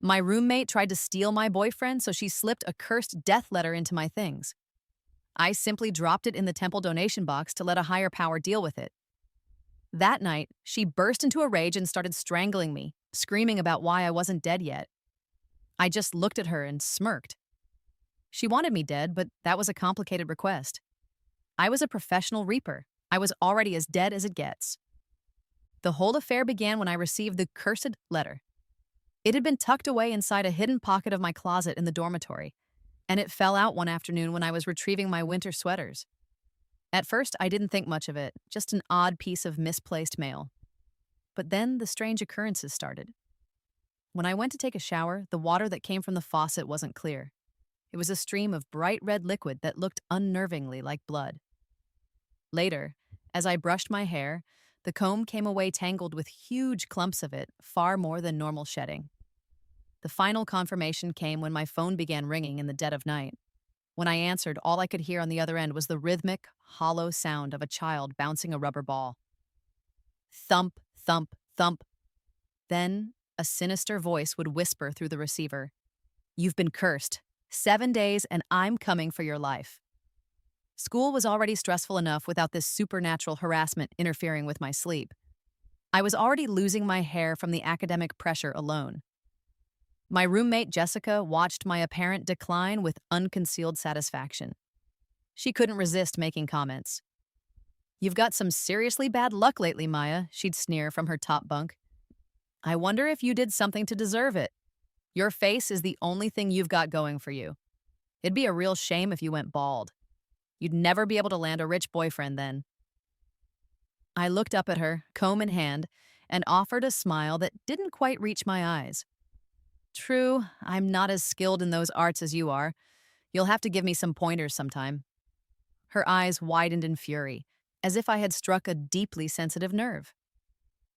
My roommate tried to steal my boyfriend, so she slipped a cursed death letter into my things. I simply dropped it in the temple donation box to let a higher power deal with it. That night, she burst into a rage and started strangling me, screaming about why I wasn't dead yet. I just looked at her and smirked. She wanted me dead, but that was a complicated request. I was a professional reaper. I was already as dead as it gets. The whole affair began when I received the cursed letter. It had been tucked away inside a hidden pocket of my closet in the dormitory, and it fell out one afternoon when I was retrieving my winter sweaters. At first, I didn't think much of it, just an odd piece of misplaced mail. But then the strange occurrences started. When I went to take a shower, the water that came from the faucet wasn't clear. It was a stream of bright red liquid that looked unnervingly like blood. Later, as I brushed my hair, the comb came away tangled with huge clumps of it, far more than normal shedding. The final confirmation came when my phone began ringing in the dead of night. When I answered, all I could hear on the other end was the rhythmic, hollow sound of a child bouncing a rubber ball. Thump, thump, thump. Then, a sinister voice would whisper through the receiver, "You've been cursed. 7 days and I'm coming for your life." School was already stressful enough without this supernatural harassment interfering with my sleep. I was already losing my hair from the academic pressure alone. My roommate Jessica watched my apparent decline with unconcealed satisfaction. She couldn't resist making comments. "You've got some seriously bad luck lately, Maya," she'd sneer from her top bunk. "I wonder if you did something to deserve it. Your face is the only thing you've got going for you. It'd be a real shame if you went bald. You'd never be able to land a rich boyfriend then." I looked up at her, comb in hand, and offered a smile that didn't quite reach my eyes. "True, I'm not as skilled in those arts as you are. You'll have to give me some pointers sometime." Her eyes widened in fury, as if I had struck a deeply sensitive nerve.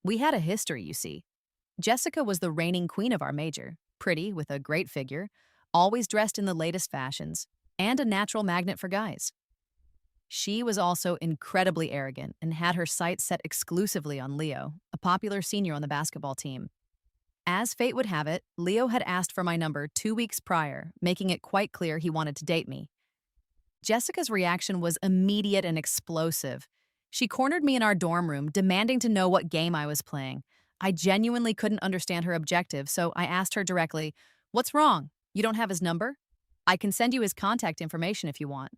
We had a history, you see. Jessica was the reigning queen of our major, pretty, with a great figure, always dressed in the latest fashions, and a natural magnet for guys. She was also incredibly arrogant and had her sights set exclusively on Leo, a popular senior on the basketball team. As fate would have it, Leo had asked for my number 2 weeks prior, making it quite clear he wanted to date me. Jessica's reaction was immediate and explosive. She cornered me in our dorm room, demanding to know what game I was playing. I genuinely couldn't understand her objective, so I asked her directly, "What's wrong? You don't have his number? I can send you his contact information if you want."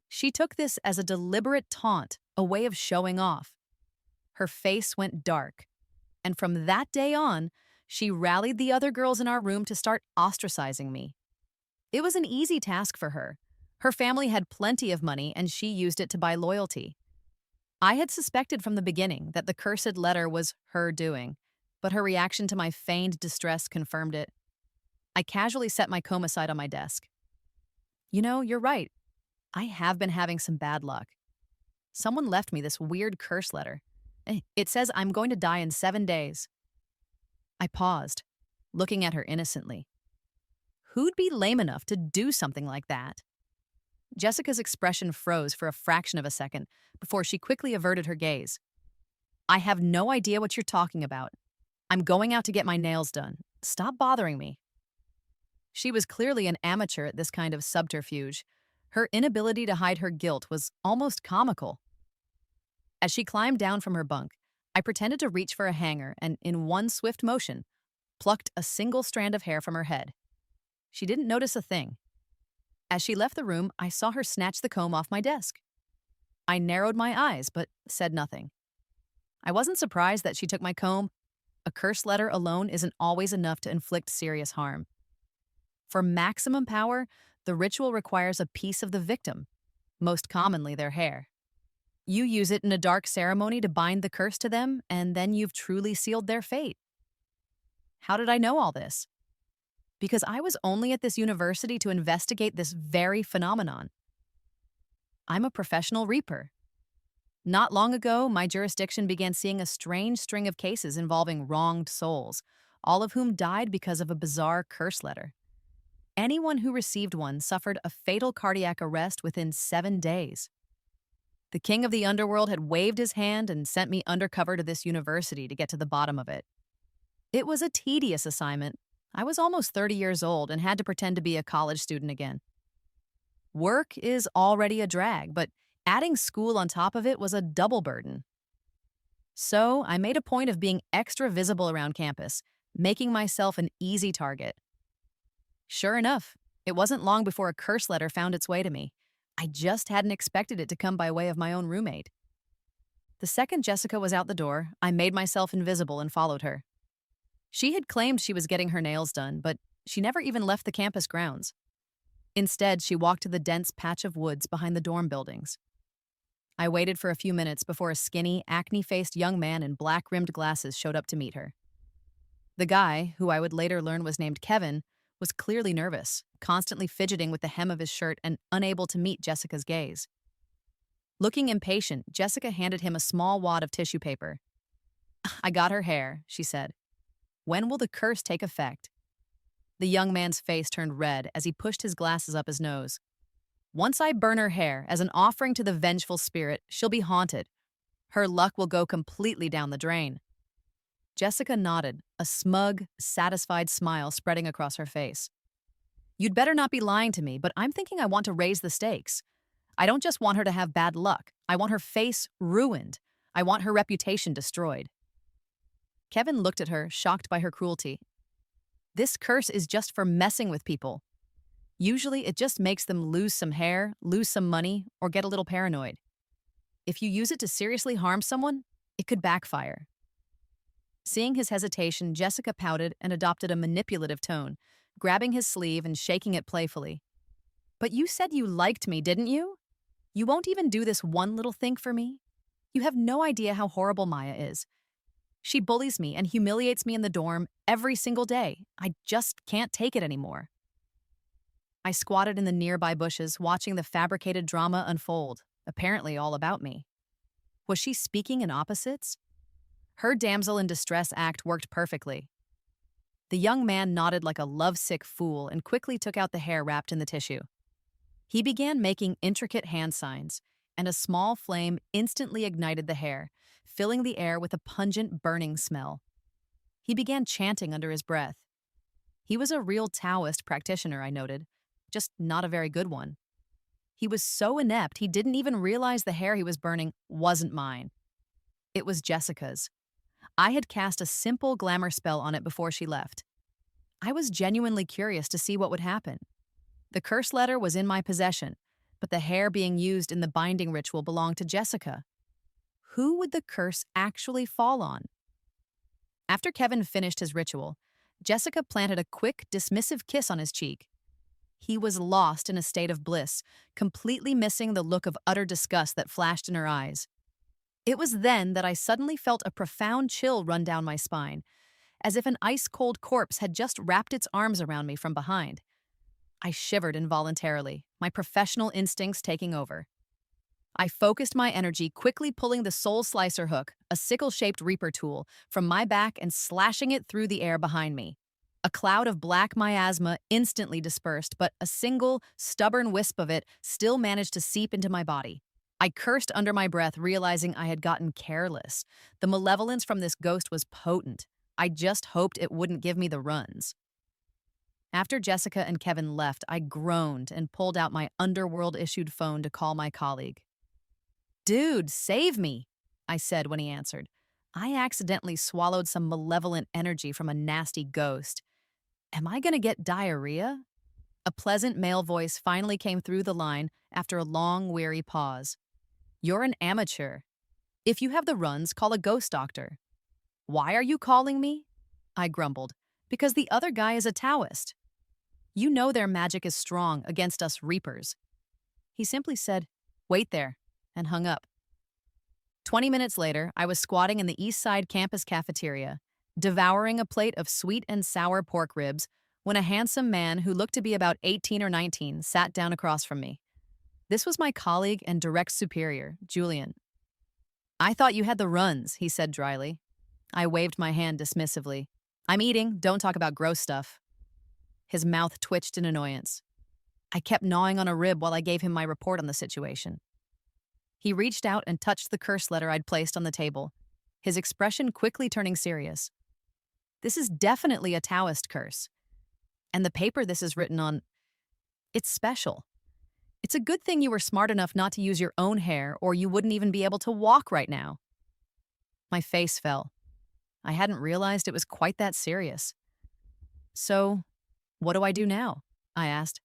She took this as a deliberate taunt, a way of showing off. Her face went dark, and from that day on, she rallied the other girls in our room to start ostracizing me. It was an easy task for her. Her family had plenty of money, and she used it to buy loyalty. I had suspected from the beginning that the cursed letter was her doing, but her reaction to my feigned distress confirmed it. I casually set my comb aside on my desk. "You know, you're right. I have been having some bad luck. Someone left me this weird curse letter. It says I'm going to die in 7 days." I paused, looking at her innocently. Who'd be lame enough to do something like that? Jessica's expression froze for a fraction of a second before she quickly averted her gaze. "I have no idea what you're talking about. I'm going out to get my nails done. Stop bothering me." She was clearly an amateur at this kind of subterfuge. Her inability to hide her guilt was almost comical. As she climbed down from her bunk, I pretended to reach for a hanger and, in one swift motion, plucked a single strand of hair from her head. She didn't notice a thing. As she left the room, I saw her snatch the comb off my desk. I narrowed my eyes, but said nothing. I wasn't surprised that she took my comb. A curse letter alone isn't always enough to inflict serious harm. For maximum power, the ritual requires a piece of the victim, most commonly their hair. You use it in a dark ceremony to bind the curse to them, and then you've truly sealed their fate. How did I know all this? Because I was only at this university to investigate this very phenomenon. I'm a professional reaper. Not long ago, my jurisdiction began seeing a strange string of cases involving wronged souls, all of whom died because of a bizarre curse letter. Anyone who received one suffered a fatal cardiac arrest within 7 days. The king of the underworld had waved his hand and sent me undercover to this university to get to the bottom of it. It was a tedious assignment, I was almost 30 years old and had to pretend to be a college student again. Work is already a drag, but adding school on top of it was a double burden. So I made a point of being extra visible around campus, making myself an easy target. Sure enough, it wasn't long before a curse letter found its way to me. I just hadn't expected it to come by way of my own roommate. The second Jessica was out the door, I made myself invisible and followed her. She had claimed she was getting her nails done, but she never even left the campus grounds. Instead, she walked to the dense patch of woods behind the dorm buildings. I waited for a few minutes before a skinny, acne-faced young man in black-rimmed glasses showed up to meet her. The guy, who I would later learn was named Kevin, was clearly nervous, constantly fidgeting with the hem of his shirt and unable to meet Jessica's gaze. Looking impatient, Jessica handed him a small wad of tissue paper. "I got her hair," she said. "When will the curse take effect?" The young man's face turned red as he pushed his glasses up his nose. "Once I burn her hair as an offering to the vengeful spirit, she'll be haunted. Her luck will go completely down the drain." Jessica nodded, a smug, satisfied smile spreading across her face. "You'd better not be lying to me, but I'm thinking I want to raise the stakes. I don't just want her to have bad luck. I want her face ruined. I want her reputation destroyed." Kevin looked at her, shocked by her cruelty. "This curse is just for messing with people. Usually it just makes them lose some hair, lose some money, or get a little paranoid. If you use it to seriously harm someone, it could backfire." Seeing his hesitation, Jessica pouted and adopted a manipulative tone, grabbing his sleeve and shaking it playfully. "But you said you liked me, didn't you? You won't even do this one little thing for me? You have no idea how horrible Maya is. She bullies me and humiliates me in the dorm every single day. I just can't take it anymore." I squatted in the nearby bushes, watching the fabricated drama unfold, apparently all about me. Was she speaking in opposites? Her damsel in distress act worked perfectly. The young man nodded like a lovesick fool and quickly took out the hair wrapped in the tissue. He began making intricate hand signs, and a small flame instantly ignited the hair, filling the air with a pungent burning smell. He began chanting under his breath. He was a real Taoist practitioner, I noted, just not a very good one. He was so inept he didn't even realize the hair he was burning wasn't mine. It was Jessica's. I had cast a simple glamour spell on it before she left. I was genuinely curious to see what would happen. The curse letter was in my possession, but the hair being used in the binding ritual belonged to Jessica. Who would the curse actually fall on? After Kevin finished his ritual, Jessica planted a quick, dismissive kiss on his cheek. He was lost in a state of bliss, completely missing the look of utter disgust that flashed in her eyes. It was then that I suddenly felt a profound chill run down my spine, as if an ice-cold corpse had just wrapped its arms around me from behind. I shivered involuntarily, my professional instincts taking over. I focused my energy, quickly pulling the soul slicer hook, a sickle-shaped reaper tool, from my back and slashing it through the air behind me. A cloud of black miasma instantly dispersed, but a single, stubborn wisp of it still managed to seep into my body. I cursed under my breath, realizing I had gotten careless. The malevolence from this ghost was potent. I just hoped it wouldn't give me the runs. After Jessica and Kevin left, I groaned and pulled out my underworld-issued phone to call my colleague. "Dude, save me," I said when he answered. I accidentally swallowed some malevolent energy from a nasty ghost. Am I gonna get diarrhea? A pleasant male voice finally came through the line after a long, weary pause. "You're an amateur. If you have the runs, call a ghost doctor." "Why are you calling me?" I grumbled. "Because the other guy is a Taoist. You know their magic is strong against us Reapers." He simply said, "Wait there," and hung up. 20 minutes later, I was squatting in the East Side campus cafeteria, devouring a plate of sweet and sour pork ribs, when a handsome man who looked to be about 18 or 19 sat down across from me. This was my colleague and direct superior, Julian. "I thought you had the runs," he said dryly. I waved my hand dismissively. "I'm eating, don't talk about gross stuff." His mouth twitched in annoyance. I kept gnawing on a rib while I gave him my report on the situation. He reached out and touched the curse letter I'd placed on the table, his expression quickly turning serious. "This is definitely a Taoist curse. And the paper this is written on, it's special. It's a good thing you were smart enough not to use your own hair, or you wouldn't even be able to walk right now. My face fell. I hadn't realized it was quite that serious. So, what do I do now? I asked.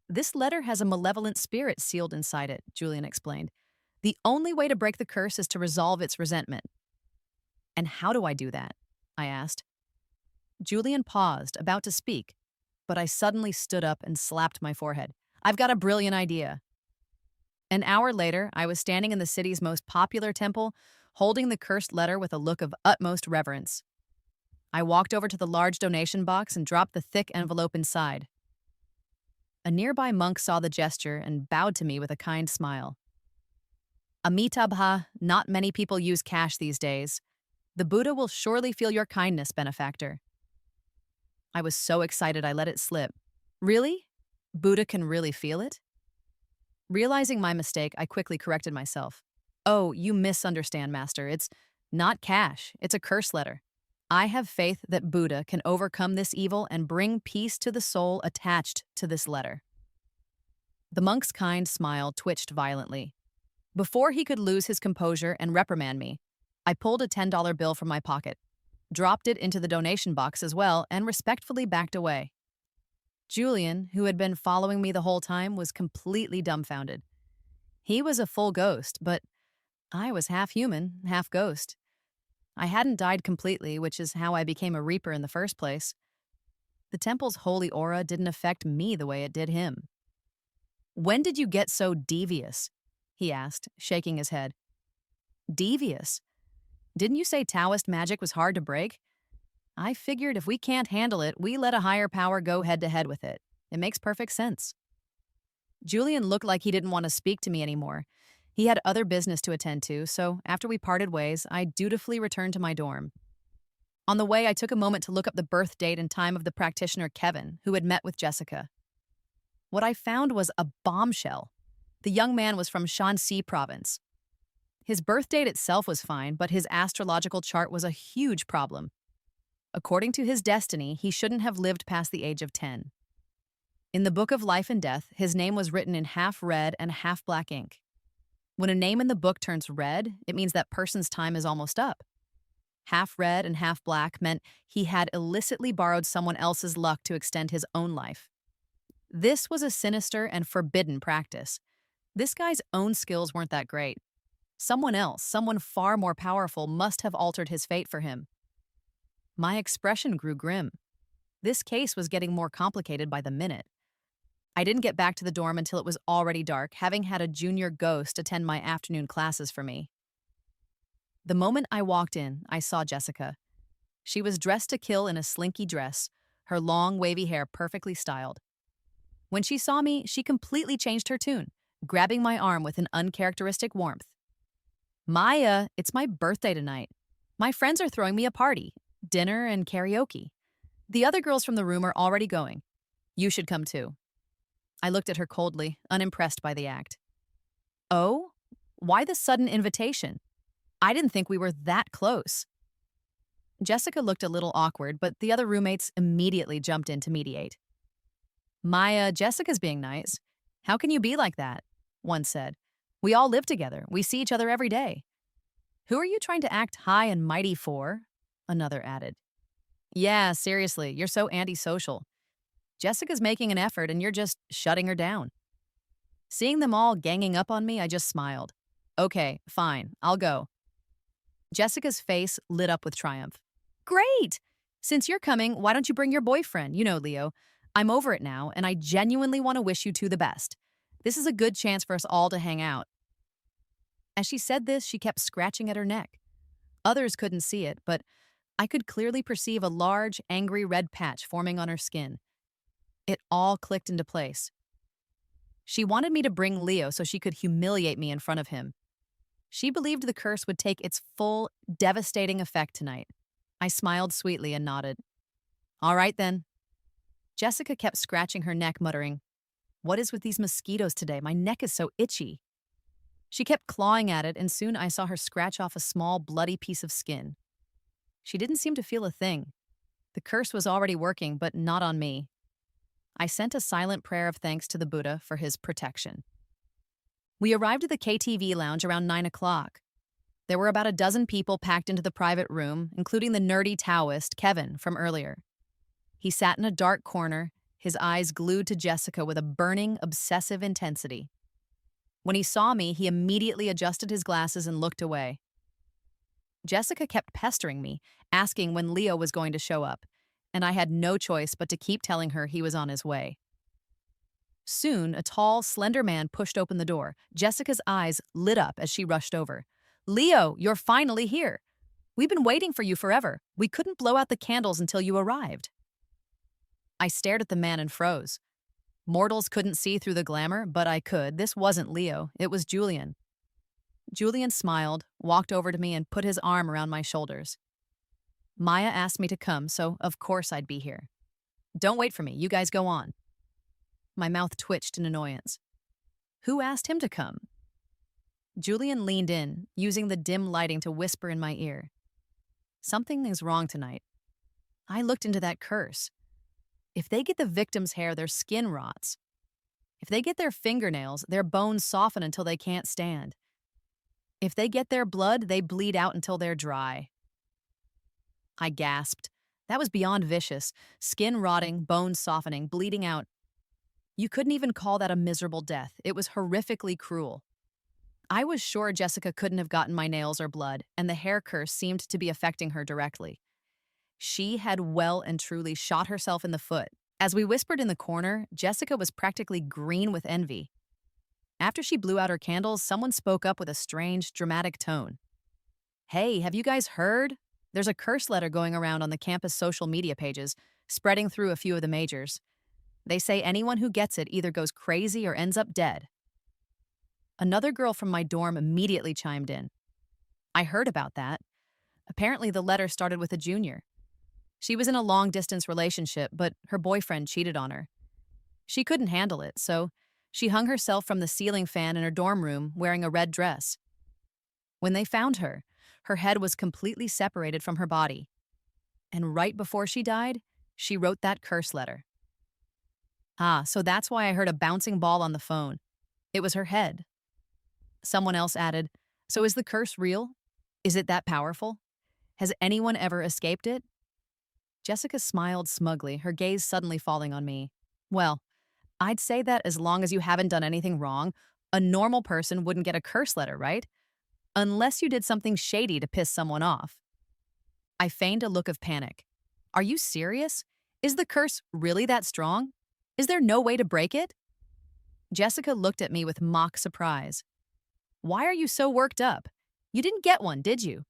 This letter has a malevolent spirit sealed inside it, Julian explained. The only way to break the curse is to resolve its resentment. And how do I do that? I asked. Julian paused, about to speak, but I suddenly stood up and slapped my forehead. I've got a brilliant idea. An hour later, I was standing in the city's most popular temple, holding the cursed letter with a look of utmost reverence. I walked over to the large donation box and dropped the thick envelope inside. A nearby monk saw the gesture and bowed to me with a kind smile. Amitabha, not many people use cash these days. The Buddha will surely feel your kindness, benefactor. I was so excited I let it slip. Really? Buddha can really feel it? Realizing my mistake, I quickly corrected myself. Oh, you misunderstand, Master. It's not cash. It's a curse letter. I have faith that Buddha can overcome this evil and bring peace to the soul attached to this letter. The monk's kind smile twitched violently. Before he could lose his composure and reprimand me, I pulled a $10 bill from my pocket, dropped it into the donation box as well, and respectfully backed away. Julian, who had been following me the whole time, was completely dumbfounded. He was a full ghost, but I was half human, half ghost. I hadn't died completely, which is how I became a reaper in the first place. The temple's holy aura didn't affect me the way it did him. When did you get so devious? He asked, shaking his head. Devious? Didn't you say Taoist magic was hard to break? I figured if we can't handle it, we let a higher power go head-to-head with it. It makes perfect sense. Julian looked like he didn't want to speak to me anymore. He had other business to attend to, so after we parted ways, I dutifully returned to my dorm. On the way, I took a moment to look up the birth date and time of the practitioner Kevin, who had met with Jessica. What I found was a bombshell. The young man was from Shanxi province. His birth date itself was fine, but his astrological chart was a huge problem. According to his destiny, he shouldn't have lived past the age of 10. In the Book of Life and Death, his name was written in half red and half black ink. When a name in the book turns red, it means that person's time is almost up. Half red and half black meant he had illicitly borrowed someone else's luck to extend his own life. This was a sinister and forbidden practice. This guy's own skills weren't that great. Someone else, someone far more powerful, must have altered his fate for him. My expression grew grim. This case was getting more complicated by the minute. I didn't get back to the dorm until it was already dark, having had a junior ghost attend my afternoon classes for me. The moment I walked in, I saw Jessica. She was dressed to kill in a slinky dress, her long, wavy hair perfectly styled. When she saw me, she completely changed her tune, grabbing my arm with an uncharacteristic warmth. Maya, it's my birthday tonight. My friends are throwing me a party, dinner and karaoke. The other girls from the room are already going. You should come too. I looked at her coldly, unimpressed by the act. Oh? Why the sudden invitation? I didn't think we were that close. Jessica looked a little awkward, but the other roommates immediately jumped in to mediate. Maya, Jessica's being nice. How can you be like that? One said. We all live together. We see each other every day. Who are you trying to act high and mighty for? Another added. Yeah, seriously, you're so antisocial. Jessica's making an effort and you're just shutting her down. Seeing them all ganging up on me, I just smiled. Okay, fine, I'll go. Jessica's face lit up with triumph. Great! Since you're coming, why don't you bring your boyfriend? You know, Leo, I'm over it now, and I genuinely want to wish you two the best. This is a good chance for us all to hang out. As she said this, she kept scratching at her neck. Others couldn't see it, but I could clearly perceive a large, angry red patch forming on her skin. It all clicked into place. She wanted me to bring Leo so she could humiliate me in front of him. She believed the curse would take its full, devastating effect tonight. I smiled sweetly and nodded. All right, then. Jessica kept scratching her neck, muttering, What is with these mosquitoes today? My neck is so itchy. She kept clawing at it, and soon I saw her scratch off a small, bloody piece of skin. She didn't seem to feel a thing. The curse was already working, but not on me. I sent a silent prayer of thanks to the Buddha for his protection. We arrived at the KTV lounge around 9 o'clock. There were about a dozen people packed into the private room, including the nerdy Taoist, Kevin, from earlier. He sat in a dark corner, his eyes glued to Jessica with a burning, obsessive intensity. When he saw me, he immediately adjusted his glasses and looked away. Jessica kept pestering me, asking when Leo was going to show up, and I had no choice but to keep telling her he was on his way. Soon, a tall, slender man pushed open the door. Jessica's eyes lit up as she rushed over. "Leo, you're finally here. We've been waiting for you forever. We couldn't blow out the candles until you arrived." I stared at the man and froze. Mortals couldn't see through the glamour, but I could. This wasn't Leo. It was Julian. Julian smiled, walked over to me, and put his arm around my shoulders. Maya asked me to come, so of course I'd be here. "Don't wait for me. You guys go on." My mouth twitched in annoyance. Who asked him to come? Julian leaned in, using the dim lighting to whisper in my ear. "Something is wrong tonight. I looked into that curse. If they get the victim's hair, their skin rots. If they get their fingernails, their bones soften until they can't stand. If they get their blood, they bleed out until they're dry." I gasped. That was beyond vicious. Skin rotting, bones softening, bleeding out. You couldn't even call that a miserable death. It was horrifically cruel. I was sure Jessica couldn't have gotten my nails or blood, and the hair curse seemed to be affecting her directly. She had well and truly shot herself in the foot. As we whispered in the corner, Jessica was practically green with envy. After she blew out her candles, someone spoke up with a strange, dramatic tone. "Hey, have you guys heard? There's a curse letter going around on the campus social media pages, spreading through a few of the majors. They say anyone who gets it either goes crazy or ends up dead." Another girl from my dorm immediately chimed in. "I heard about that. Apparently the letter started with a junior. She was in a long-distance relationship, but her boyfriend cheated on her. She couldn't handle it, so she hung herself from the ceiling fan in her dorm room wearing a red dress. When they found her, her head was completely separated from her body. And right before she died, she wrote that curse letter." "Ah, so that's why I heard a bouncing ball on the phone. It was her head." Someone else added, "So is the curse real? Is it that powerful? Has anyone ever escaped it?" Jessica smiled smugly, her gaze suddenly falling on me. "Well, I'd say that as long as you haven't done anything wrong, a normal person wouldn't get a curse letter, right? Unless you did something shady to piss someone off." I feigned a look of panic. "Are you serious? Is the curse really that strong? Is there no way to break it?" Jessica looked at me with mock surprise. "Why are you so worked up? You didn't get one, did you?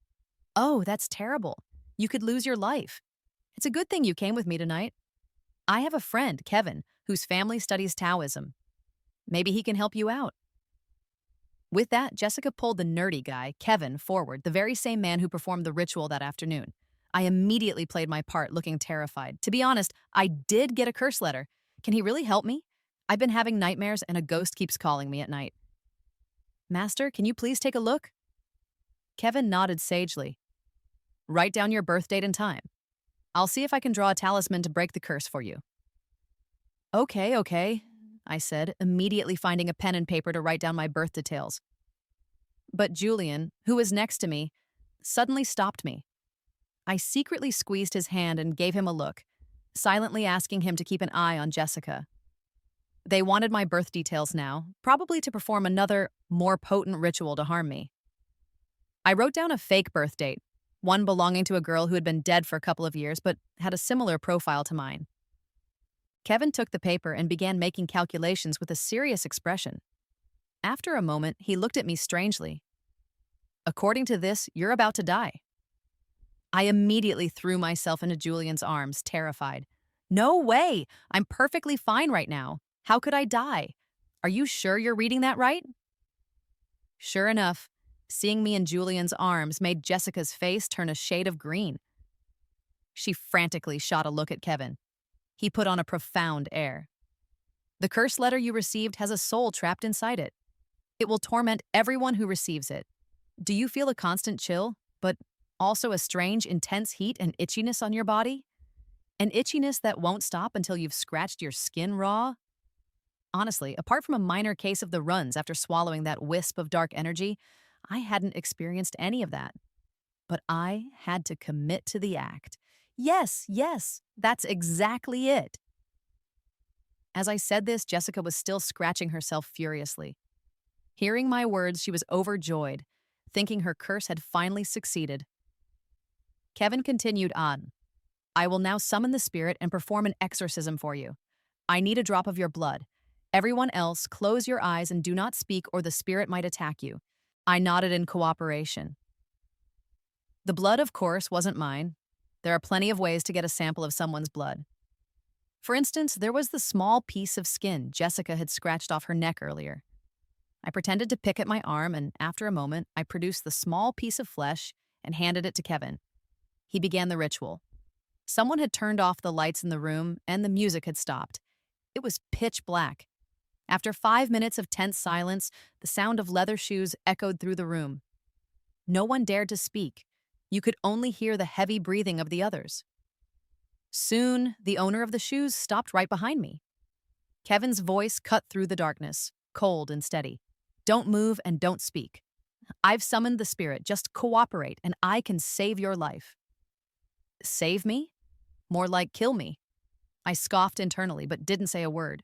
Oh, that's terrible. You could lose your life. It's a good thing you came with me tonight. I have a friend, Kevin, whose family studies Taoism. Maybe he can help you out." With that, Jessica pulled the nerdy guy, Kevin, forward, the very same man who performed the ritual that afternoon. I immediately played my part, looking terrified. "To be honest, I did get a curse letter. Can he really help me? I've been having nightmares and a ghost keeps calling me at night." "Master, can you please take a look?" Kevin nodded sagely. "Write down your birth date and time. I'll see if I can draw a talisman to break the curse for you." Okay, I said, immediately finding a pen and paper to write down my birth details. But Julian, who was next to me, suddenly stopped me. I secretly squeezed his hand and gave him a look, silently asking him to keep an eye on Jessica. They wanted my birth details now, probably to perform another, more potent ritual to harm me. I wrote down a fake birth date, one belonging to a girl who had been dead for a couple of years but had a similar profile to mine. Kevin took the paper and began making calculations with a serious expression. After a moment, he looked at me strangely. "According to this, you're about to die." I immediately threw myself into Julian's arms, terrified. "No way! I'm perfectly fine right now. How could I die? Are you sure you're reading that right?" Sure enough, seeing me in Julian's arms made Jessica's face turn a shade of green. She frantically shot a look at Kevin. He put on a profound air. "The curse letter you received has a soul trapped inside it. It will torment everyone who receives it. Do you feel a constant chill, but also a strange, intense heat and itchiness on your body? An itchiness that won't stop until you've scratched your skin raw? Honestly, apart from a minor case of the runs after swallowing that wisp of dark energy, I hadn't experienced any of that. But I had to commit to the act. Yes, yes, that's exactly it. As I said this, Jessica was still scratching herself furiously. Hearing my words, she was overjoyed, thinking her curse had finally succeeded. Kevin continued on. I will now summon the spirit and perform an exorcism for you. I need a drop of your blood. Everyone else, close your eyes and do not speak or the spirit might attack you. I nodded in cooperation. The blood, of course, wasn't mine. There are plenty of ways to get a sample of someone's blood. For instance, there was the small piece of skin Jessica had scratched off her neck earlier. I pretended to pick at my arm, and after a moment, I produced the small piece of flesh and handed it to Kevin. He began the ritual. Someone had turned off the lights in the room, and the music had stopped. It was pitch black. After 5 minutes of tense silence, the sound of leather shoes echoed through the room. No one dared to speak. You could only hear the heavy breathing of the others. Soon, the owner of the shoes stopped right behind me. Kevin's voice cut through the darkness, cold and steady. Don't move and don't speak. I've summoned the spirit. Just cooperate, and I can save your life. Save me? More like kill me. I scoffed internally, but didn't say a word.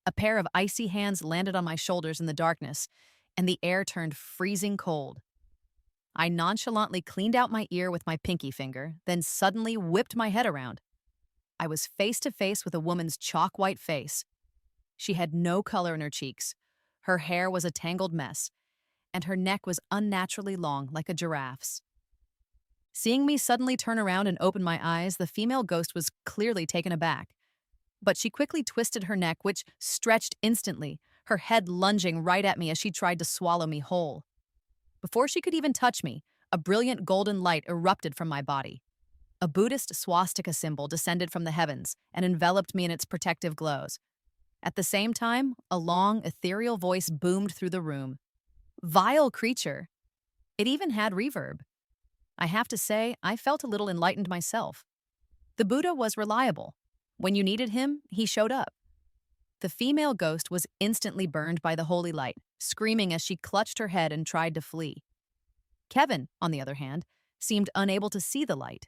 A pair of icy hands landed on my shoulders in the darkness, and the air turned freezing cold. I nonchalantly cleaned out my ear with my pinky finger, then suddenly whipped my head around. I was face to face with a woman's chalk-white face. She had no color in her cheeks. Her hair was a tangled mess, and her neck was unnaturally long like a giraffe's. Seeing me suddenly turn around and open my eyes, the female ghost was clearly taken aback. But she quickly twisted her neck, which stretched instantly, her head lunging right at me as she tried to swallow me whole. Before she could even touch me, a brilliant golden light erupted from my body. A Buddhist swastika symbol descended from the heavens and enveloped me in its protective glows. At the same time, a long, ethereal voice boomed through the room. Vile creature! It even had reverb. I have to say, I felt a little enlightened myself. The Buddha was reliable. When you needed him, he showed up. The female ghost was instantly burned by the holy light, screaming as she clutched her head and tried to flee. Kevin, on the other hand, seemed unable to see the light.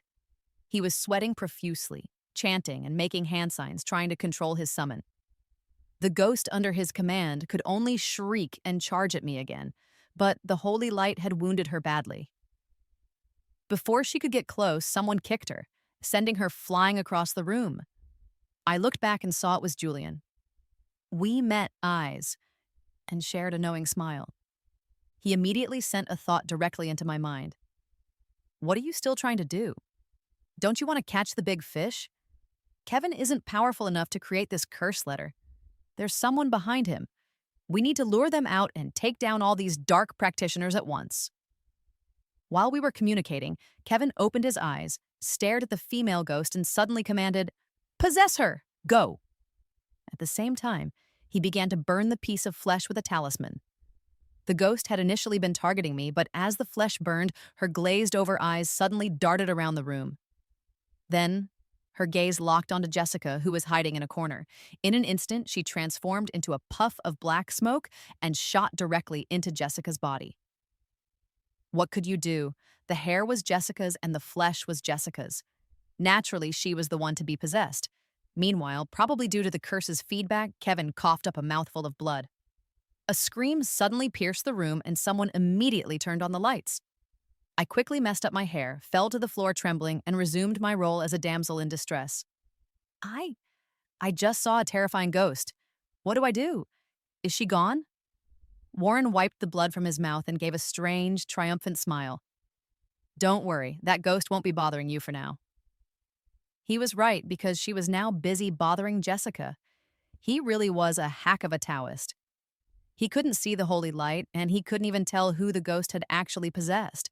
He was sweating profusely, chanting and making hand signs, trying to control his summon. The ghost under his command could only shriek and charge at me again, but the holy light had wounded her badly. Before she could get close, someone kicked her, sending her flying across the room. I looked back and saw it was Julian. We met eyes and shared a knowing smile. He immediately sent a thought directly into my mind. What are you still trying to do? Don't you want to catch the big fish? Kevin isn't powerful enough to create this curse letter. There's someone behind him. We need to lure them out and take down all these dark practitioners at once. While we were communicating, Kevin opened his eyes, stared at the female ghost, and suddenly commanded, "Possess her! Go!" At the same time, he began to burn the piece of flesh with a talisman. The ghost had initially been targeting me, but as the flesh burned, her glazed-over eyes suddenly darted around the room. Then, her gaze locked onto Jessica, who was hiding in a corner. In an instant, she transformed into a puff of black smoke and shot directly into Jessica's body. What could you do? The hair was Jessica's and the flesh was Jessica's. Naturally, she was the one to be possessed. Meanwhile, probably due to the curse's feedback, Kevin coughed up a mouthful of blood. A scream suddenly pierced the room and someone immediately turned on the lights. I quickly messed up my hair, fell to the floor trembling, and resumed my role as a damsel in distress. I just saw a terrifying ghost. What do I do? Is she gone? Warren wiped the blood from his mouth and gave a strange, triumphant smile. Don't worry, that ghost won't be bothering you for now. He was right, because she was now busy bothering Jessica. He really was a hack of a Taoist. He couldn't see the holy light, and he couldn't even tell who the ghost had actually possessed.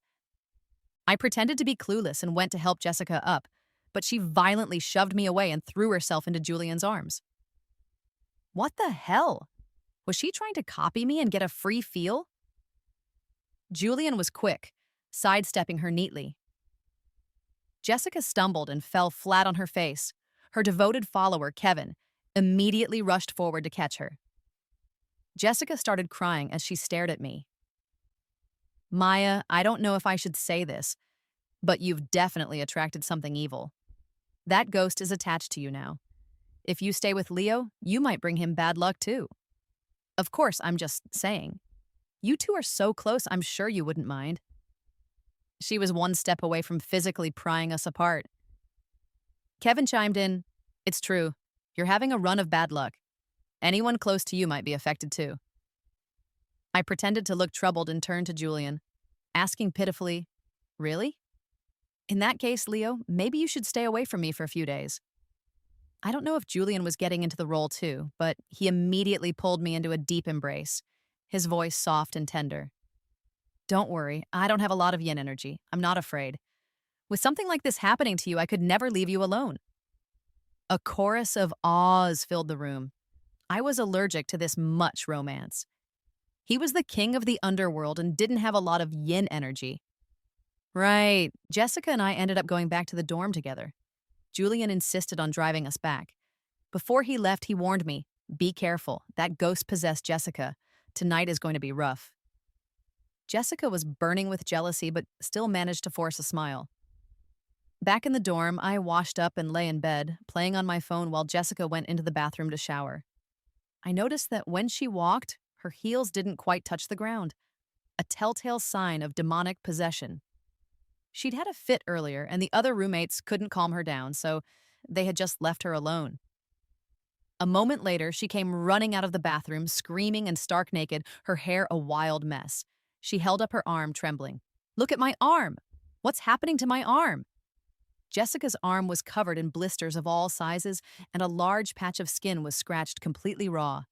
I pretended to be clueless and went to help Jessica up, but she violently shoved me away and threw herself into Julian's arms. What the hell? Was she trying to copy me and get a free feel? Julian was quick, sidestepping her neatly. Jessica stumbled and fell flat on her face. Her devoted follower, Kevin, immediately rushed forward to catch her. Jessica started crying as she stared at me. Maya, I don't know if I should say this, but you've definitely attracted something evil. That ghost is attached to you now. If you stay with Leo, you might bring him bad luck too. Of course, I'm just saying. You two are so close, I'm sure you wouldn't mind. She was one step away from physically prying us apart. Kevin chimed in, "It's true. You're having a run of bad luck. Anyone close to you might be affected too." I pretended to look troubled and turned to Julian, asking pitifully, "Really? In that case, Leo, maybe you should stay away from me for a few days." I don't know if Julian was getting into the role too, but he immediately pulled me into a deep embrace, his voice soft and tender. "Don't worry, I don't have a lot of yin energy. I'm not afraid. With something like this happening to you, I could never leave you alone." A chorus of ahs filled the room. I was allergic to this much romance. He was the king of the underworld and didn't have a lot of yin energy. Right, Jessica and I ended up going back to the dorm together. Julian insisted on driving us back. Before he left, he warned me, "Be careful, that ghost-possessed Jessica. Tonight is going to be rough." Jessica was burning with jealousy, but still managed to force a smile. Back in the dorm, I washed up and lay in bed, playing on my phone while Jessica went into the bathroom to shower. I noticed that when she walked, her heels didn't quite touch the ground, a telltale sign of demonic possession. She'd had a fit earlier, and the other roommates couldn't calm her down, so they had just left her alone. A moment later, she came running out of the bathroom, screaming and stark naked, her hair a wild mess. She held up her arm, trembling. "Look at my arm! What's happening to my arm?" Jessica's arm was covered in blisters of all sizes, and a large patch of skin was scratched completely raw.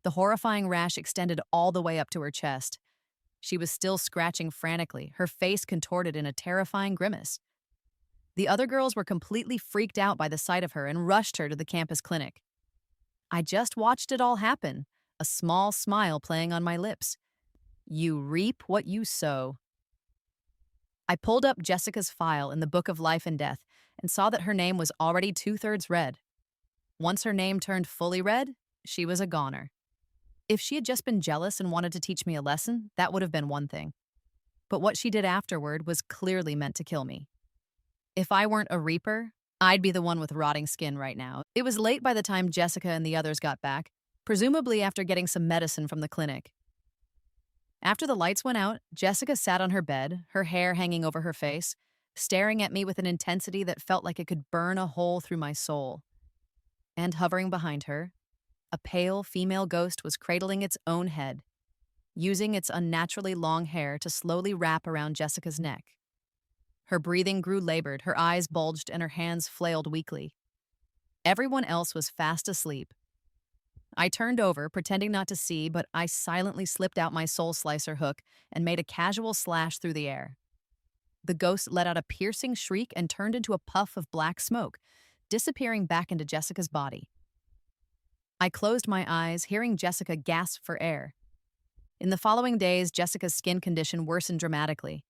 The horrifying rash extended all the way up to her chest. She was still scratching frantically, her face contorted in a terrifying grimace. The other girls were completely freaked out by the sight of her and rushed her to the campus clinic. I just watched it all happen, a small smile playing on my lips. You reap what you sow. I pulled up Jessica's file in the Book of Life and Death and saw that her name was already 2/3 red. Once her name turned fully red, she was a goner. If she had just been jealous and wanted to teach me a lesson, that would have been one thing. But what she did afterward was clearly meant to kill me. If I weren't a reaper, I'd be the one with rotting skin right now. It was late by the time Jessica and the others got back, presumably after getting some medicine from the clinic. After the lights went out, Jessica sat on her bed, her hair hanging over her face, staring at me with an intensity that felt like it could burn a hole through my soul. And hovering behind her, a pale female ghost was cradling its own head, using its unnaturally long hair to slowly wrap around Jessica's neck. Her breathing grew labored, her eyes bulged, and her hands flailed weakly. Everyone else was fast asleep. I turned over, pretending not to see, but I silently slipped out my soul slicer hook and made a casual slash through the air. The ghost let out a piercing shriek and turned into a puff of black smoke, disappearing back into Jessica's body. I closed my eyes, hearing Jessica gasp for air. In the following days, Jessica's skin condition worsened dramatically.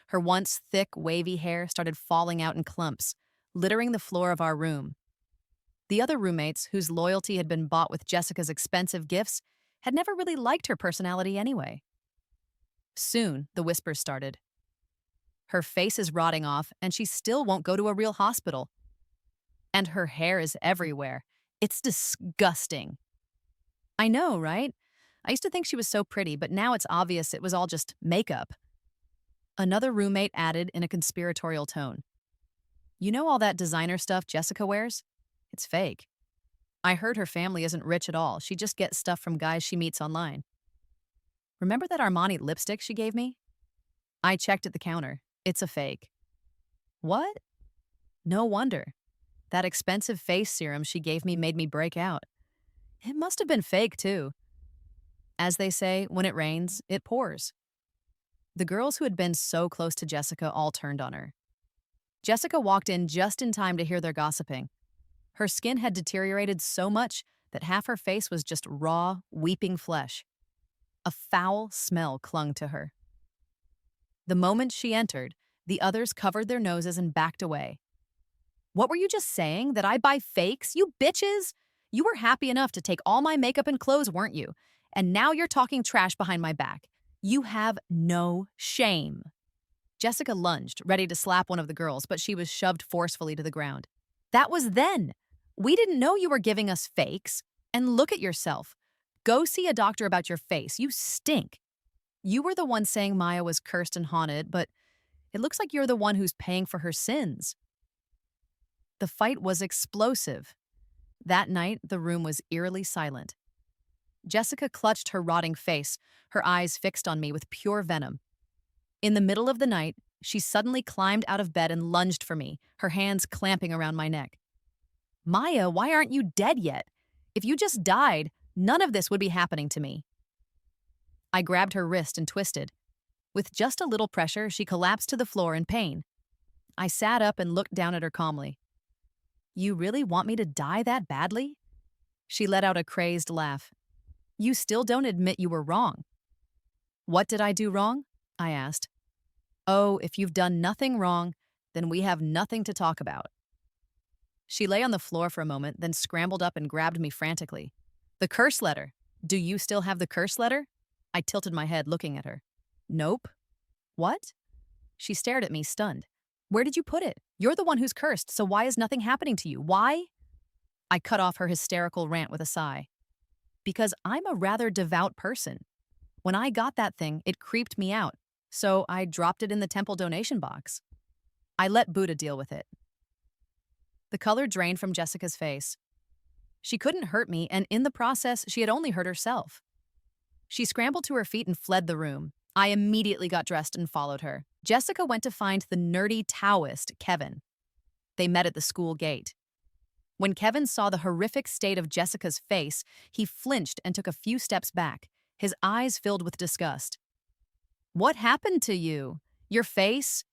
Her once thick, wavy hair started falling out in clumps, littering the floor of our room. The other roommates, whose loyalty had been bought with Jessica's expensive gifts, had never really liked her personality anyway. Soon, the whispers started. Her face is rotting off, and she still won't go to a real hospital. And her hair is everywhere. It's disgusting. I know, right? I used to think she was so pretty, but now it's obvious it was all just makeup. Another roommate added in a conspiratorial tone. You know all that designer stuff Jessica wears? It's fake. I heard her family isn't rich at all. She just gets stuff from guys she meets online. Remember that Armani lipstick she gave me? I checked at the counter. It's a fake. What? No wonder. That expensive face serum she gave me made me break out. It must have been fake, too. As they say, when it rains, it pours. The girls who had been so close to Jessica all turned on her. Jessica walked in just in time to hear their gossiping. Her skin had deteriorated so much that half her face was just raw, weeping flesh. A foul smell clung to her. The moment she entered, the others covered their noses and backed away. What were you just saying? That I buy fakes? You bitches! You were happy enough to take all my makeup and clothes, weren't you? And now you're talking trash behind my back. You have no shame. Jessica lunged, ready to slap one of the girls, but she was shoved forcefully to the ground. That was then. We didn't know you were giving us fakes. And look at yourself. Go see a doctor about your face. You stink. You were the one saying Maya was cursed and haunted, but it looks like you're the one who's paying for her sins. The fight was explosive. That night, the room was eerily silent. Jessica clutched her rotting face, her eyes fixed on me with pure venom. In the middle of the night, she suddenly climbed out of bed and lunged for me, her hands clamping around my neck. Maya, why aren't you dead yet? If you just died, none of this would be happening to me. I grabbed her wrist and twisted. With just a little pressure, she collapsed to the floor in pain. I sat up and looked down at her calmly. You really want me to die that badly? She let out a crazed laugh. You still don't admit you were wrong. What did I do wrong? I asked. Oh, if you've done nothing wrong, then we have nothing to talk about. She lay on the floor for a moment, then scrambled up and grabbed me frantically. The curse letter. Do you still have the curse letter? I tilted my head, looking at her. Nope. What? She stared at me, stunned. Where did you put it? You're the one who's cursed, so why is nothing happening to you? Why? I cut off her hysterical rant with a sigh. Because I'm a rather devout person. When I got that thing, it creeped me out, so I dropped it in the temple donation box. I let Buddha deal with it. The color drained from Jessica's face. She couldn't hurt me, and in the process, she had only hurt herself. She scrambled to her feet and fled the room. I immediately got dressed and followed her. Jessica went to find the nerdy Taoist, Kevin. They met at the school gate. When Kevin saw the horrific state of Jessica's face, he flinched and took a few steps back, his eyes filled with disgust. What happened to you? Your face?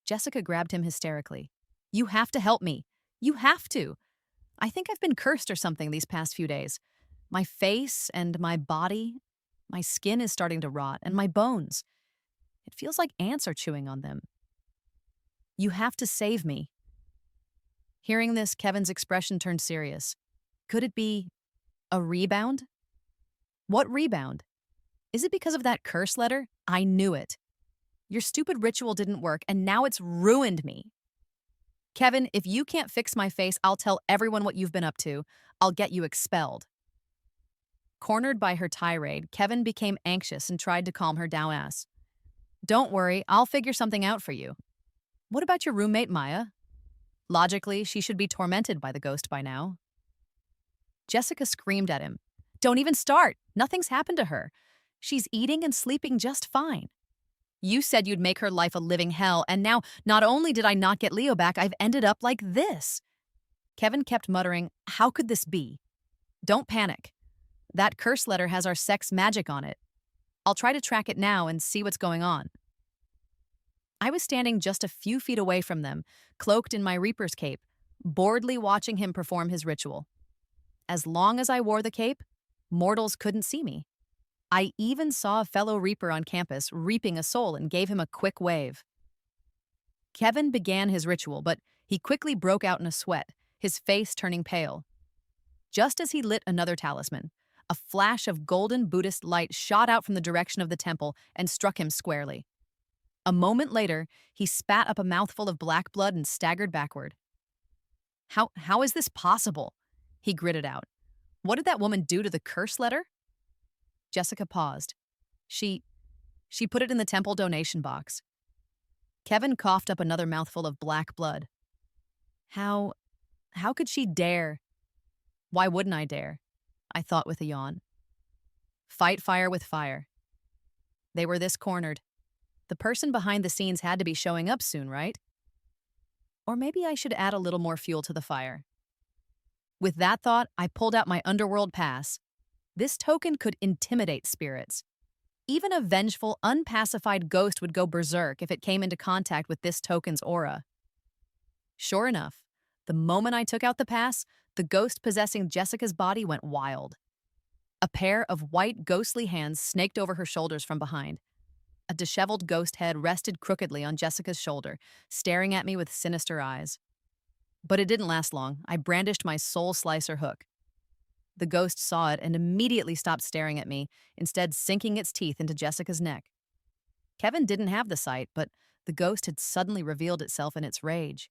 Jessica grabbed him hysterically. You have to help me. You have to. I think I've been cursed or something these past few days. My face and my body, my skin is starting to rot, and my bones. It feels like ants are chewing on them. You have to save me. Hearing this, Kevin's expression turned serious. Could it be a rebound? What rebound? Is it because of that curse letter? I knew it. Your stupid ritual didn't work, and now it's ruined me. Kevin, if you can't fix my face, I'll tell everyone what you've been up to. I'll get you expelled. Cornered by her tirade, Kevin became anxious and tried to calm her down. Don't worry, I'll figure something out for you. What about your roommate, Maya? Logically, she should be tormented by the ghost by now. Jessica screamed at him. Don't even start. Nothing's happened to her. She's eating and sleeping just fine. You said you'd make her life a living hell, and now not only did I not get Leo back, I've ended up like this. Kevin kept muttering, how could this be? Don't panic. That curse letter has our sex magic on it. I'll try to track it now and see what's going on. I was standing just a few feet away from them, cloaked in my Reaper's cape, boredly watching him perform his ritual. As long as I wore the cape, mortals couldn't see me. I even saw a fellow Reaper on campus reaping a soul and gave him a quick wave. Kevin began his ritual, but he quickly broke out in a sweat, his face turning pale. Just as he lit another talisman, a flash of golden Buddhist light shot out from the direction of the temple and struck him squarely. A moment later, he spat up a mouthful of black blood and staggered backward. How is this possible? He gritted out. What did that woman do to the curse letter? Jessica paused. She put it in the temple donation box. Kevin coughed up another mouthful of black blood. How could she dare? Why wouldn't I dare? I thought with a yawn. Fight fire with fire. They were this cornered. The person behind the scenes had to be showing up soon, right? Or maybe I should add a little more fuel to the fire. With that thought, I pulled out my underworld pass. This token could intimidate spirits. Even a vengeful, unpacified ghost would go berserk if it came into contact with this token's aura. Sure enough, the moment I took out the pass, the ghost possessing Jessica's body went wild. A pair of white, ghostly hands snaked over her shoulders from behind. A disheveled ghost head rested crookedly on Jessica's shoulder, staring at me with sinister eyes. But it didn't last long. I brandished my soul slicer hook. The ghost saw it and immediately stopped staring at me, instead sinking its teeth into Jessica's neck. Kevin didn't have the sight, but the ghost had suddenly revealed itself in its rage.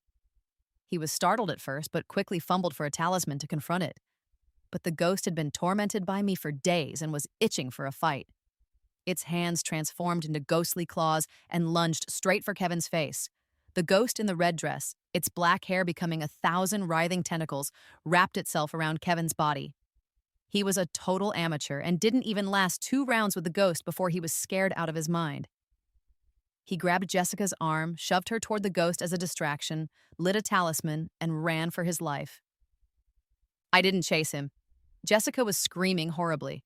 He was startled at first, but quickly fumbled for a talisman to confront it. But the ghost had been tormented by me for days and was itching for a fight. Its hands transformed into ghostly claws and lunged straight for Kevin's face. The ghost in the red dress, its black hair becoming 1,000 writhing tentacles, wrapped itself around Kevin's body. He was a total amateur and didn't even last 2 rounds with the ghost before he was scared out of his mind. He grabbed Jessica's arm, shoved her toward the ghost as a distraction, lit a talisman, and ran for his life. I didn't chase him. Jessica was screaming horribly.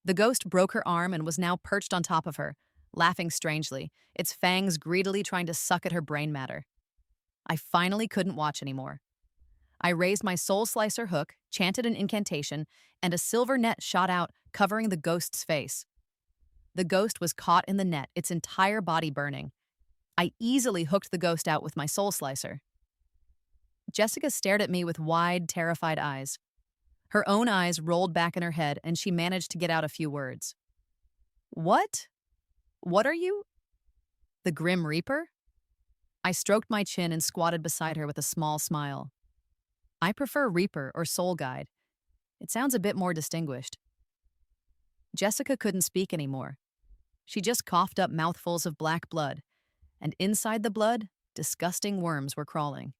The ghost broke her arm and was now perched on top of her, laughing strangely, its fangs greedily trying to suck at her brain matter. I finally couldn't watch anymore. I raised my soul slicer hook, chanted an incantation, and a silver net shot out, covering the ghost's face. The ghost was caught in the net, its entire body burning. I easily hooked the ghost out with my soul slicer. Jessica stared at me with wide, terrified eyes. Her own eyes rolled back in her head, and she managed to get out a few words. What? What are you? The Grim Reaper? I stroked my chin and squatted beside her with a small smile. I prefer Reaper or Soul Guide. It sounds a bit more distinguished. Jessica couldn't speak anymore. She just coughed up mouthfuls of black blood, and inside the blood, disgusting worms were crawling.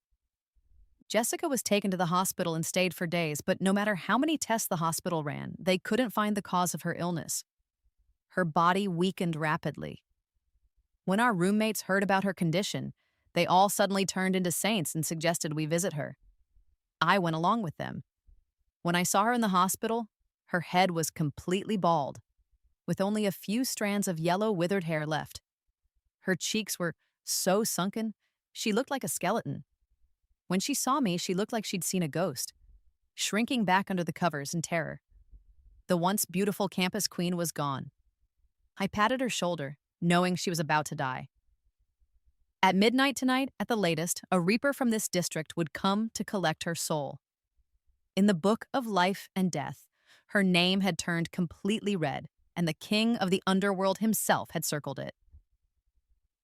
Jessica was taken to the hospital and stayed for days, but no matter how many tests the hospital ran, they couldn't find the cause of her illness. Her body weakened rapidly. When our roommates heard about her condition, they all suddenly turned into saints and suggested we visit her. I went along with them. When I saw her in the hospital, her head was completely bald, with only a few strands of yellow, withered hair left. Her cheeks were so sunken, she looked like a skeleton. When she saw me, she looked like she'd seen a ghost, shrinking back under the covers in terror. The once beautiful campus queen was gone. I patted her shoulder, knowing she was about to die. At midnight tonight, at the latest, a reaper from this district would come to collect her soul. In the book of life and death, her name had turned completely red, and the king of the underworld himself had circled it.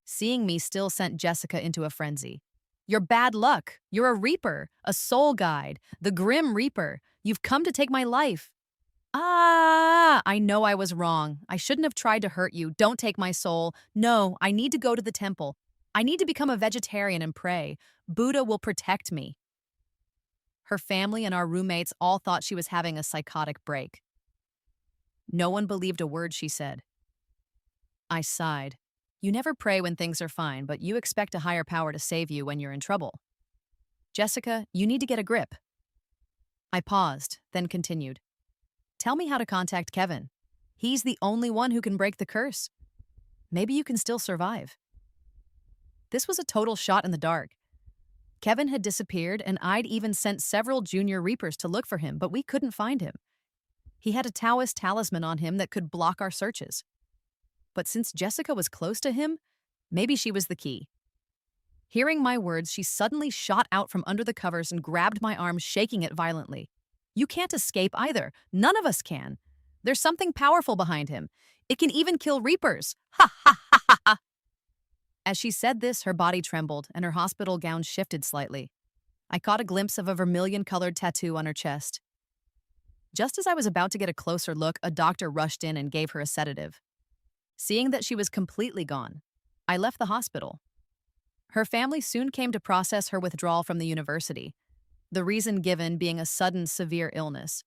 Seeing me still sent Jessica into a frenzy. You're bad luck. You're a reaper, a soul guide, the Grim Reaper. You've come to take my life. I know I was wrong. I shouldn't have tried to hurt you. Don't take my soul. No, I need to go to the temple. I need to become a vegetarian and pray. Buddha will protect me. Her family and our roommates all thought she was having a psychotic break. No one believed a word she said. I sighed. You never pray when things are fine, but you expect a higher power to save you when you're in trouble. Jessica, you need to get a grip. I paused, then continued. Tell me how to contact Kevin. He's the only one who can break the curse. Maybe you can still survive. This was a total shot in the dark. Kevin had disappeared, and I'd even sent several junior reapers to look for him, but we couldn't find him. He had a Taoist talisman on him that could block our searches. But since Jessica was close to him, maybe she was the key. Hearing my words, she suddenly shot out from under the covers and grabbed my arm, shaking it violently. You can't escape either. None of us can. There's something powerful behind him. It can even kill reapers. Ha ha ha ha ha. As she said this, her body trembled and her hospital gown shifted slightly. I caught a glimpse of a vermilion-colored tattoo on her chest. Just as I was about to get a closer look, a doctor rushed in and gave her a sedative. Seeing that she was completely gone, I left the hospital. Her family soon came to process her withdrawal from the university, the reason given being a sudden severe illness.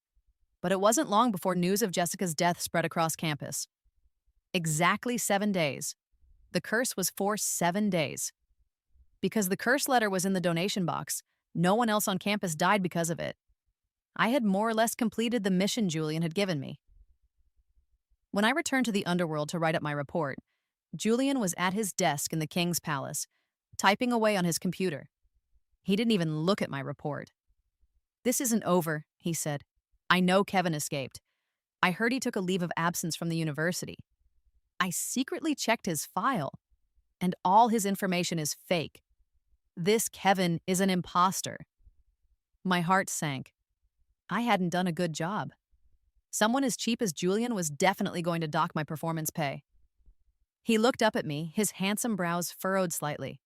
But it wasn't long before news of Jessica's death spread across campus. Exactly 7 days. The curse was for 7 days. Because the curse letter was in the donation box, no one else on campus died because of it. I had more or less completed the mission Julian had given me. When I returned to the underworld to write up my report, Julian was at his desk in the king's palace, typing away on his computer. He didn't even look at my report. This isn't over, he said. I know Kevin escaped. I heard he took a leave of absence from the university. I secretly checked his file, and all his information is fake. This Kevin is an imposter. My heart sank. I hadn't done a good job. Someone as cheap as Julian was definitely going to dock my performance pay. He looked up at me, his handsome brows furrowed slightly.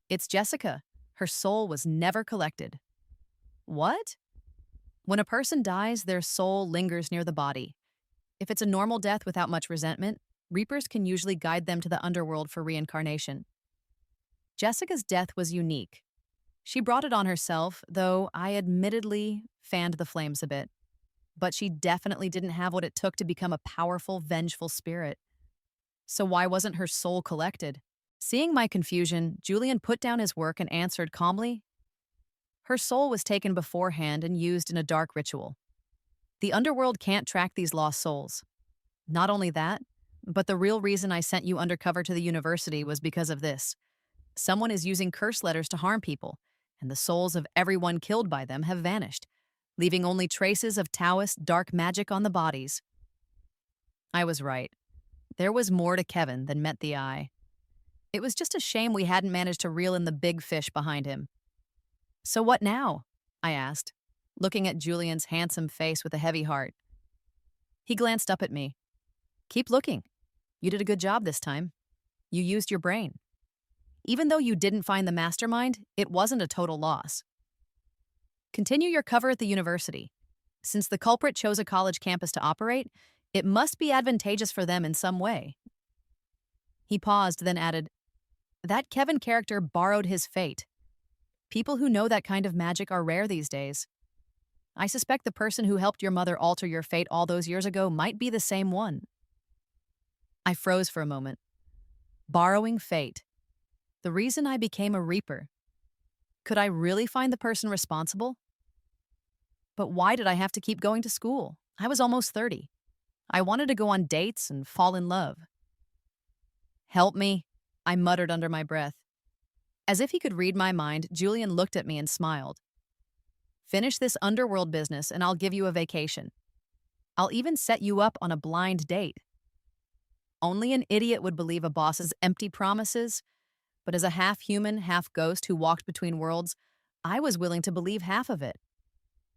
It's Jessica. Her soul was never collected. What? When a person dies, their soul lingers near the body. If it's a normal death without much resentment, reapers can usually guide them to the underworld for reincarnation. Jessica's death was unique. She brought it on herself, though I admittedly fanned the flames a bit. But she definitely didn't have what it took to become a powerful, vengeful spirit. So why wasn't her soul collected? Seeing my confusion, Julian put down his work and answered calmly, her soul was taken beforehand and used in a dark ritual. The underworld can't track these lost souls. Not only that, but the real reason I sent you undercover to the university was because of this. Someone is using curse letters to harm people, and the souls of everyone killed by them have vanished, leaving only traces of Taoist dark magic on the bodies. I was right. There was more to Kevin than met the eye. It was just a shame we hadn't managed to reel in the big fish behind him. So what now? I asked, looking at Julian's handsome face with a heavy heart. He glanced up at me. Keep looking. You did a good job this time. You used your brain. Even though you didn't find the mastermind, it wasn't a total loss. Continue your cover at the university. Since the culprit chose a college campus to operate, it must be advantageous for them in some way. He paused, then added, that Kevin character borrowed his fate. People who know that kind of magic are rare these days. I suspect the person who helped your mother alter your fate all those years ago might be the same one. I froze for a moment. Borrowing fate. The reason I became a reaper. Could I really find the person responsible? But why did I have to keep going to school? I was almost 30. I wanted to go on dates and fall in love. Help me, I muttered under my breath. As if he could read my mind, Julian looked at me and smiled. Finish this underworld business and I'll give you a vacation. I'll even set you up on a blind date. Only an idiot would believe a boss's empty promises, but as a half-human, half-ghost who walked between worlds, I was willing to believe half of it.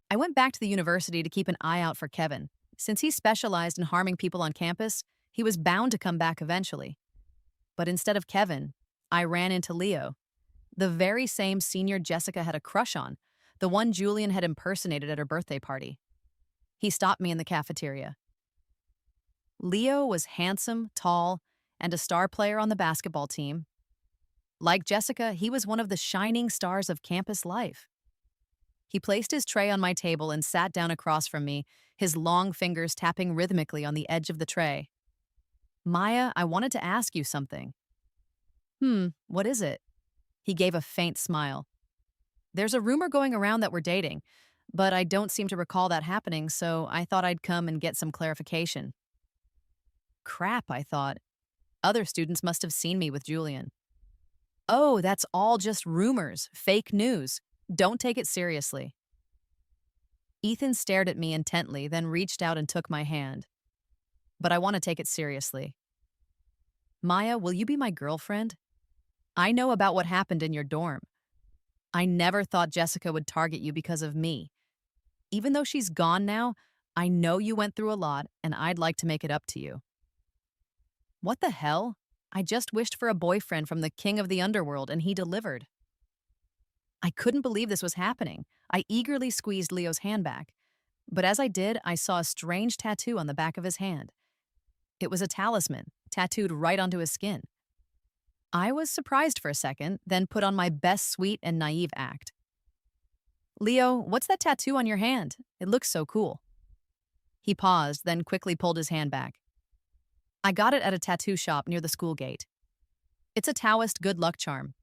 I went back to the university to keep an eye out for Kevin. Since he specialized in harming people on campus, he was bound to come back eventually. But instead of Kevin, I ran into Leo, the very same senior Jessica had a crush on, the one Julian had impersonated at her birthday party. He stopped me in the cafeteria. Leo was handsome, tall, and a star player on the basketball team. Like Jessica, he was one of the shining stars of campus life. He placed his tray on my table and sat down across from me, his long fingers tapping rhythmically on the edge of the tray. Maya, I wanted to ask you something. What is it? He gave a faint smile. There's a rumor going around that we're dating, but I don't seem to recall that happening, so I thought I'd come and get some clarification. Crap, I thought. Other students must have seen me with Julian. Oh, that's all just rumors, fake news. Don't take it seriously. Ethan stared at me intently, then reached out and took my hand. But I want to take it seriously. Maya, will you be my girlfriend? I know about what happened in your dorm. I never thought Jessica would target you because of me. Even though she's gone now, I know you went through a lot, and I'd like to make it up to you. What the hell? I just wished for a boyfriend from the king of the underworld, and he delivered. I couldn't believe this was happening. I eagerly squeezed Leo's hand back. But as I did, I saw a strange tattoo on the back of his hand. It was a talisman, tattooed right onto his skin. I was surprised for a second, then put on my best sweet and naive act. Leo, what's that tattoo on your hand? It looks so cool. He paused, then quickly pulled his hand back. I got it at a tattoo shop near the school gate. It's a Taoist good luck charm.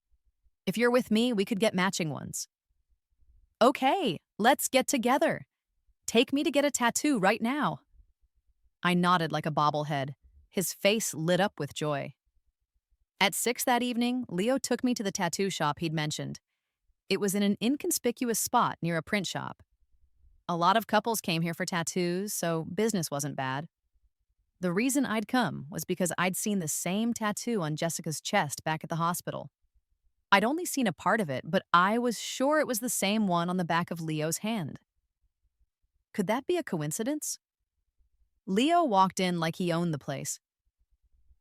If you're with me, we could get matching ones. Okay, let's get together. Take me to get a tattoo right now. I nodded like a bobblehead. His face lit up with joy. At 6 that evening, Leo took me to the tattoo shop he'd mentioned. It was in an inconspicuous spot near a print shop. A lot of couples came here for tattoos, so business wasn't bad. The reason I'd come was because I'd seen the same tattoo on Jessica's chest back at the hospital. I'd only seen a part of it, but I was sure it was the same one on the back of Leo's hand. Could that be a coincidence? Leo walked in like he owned the place.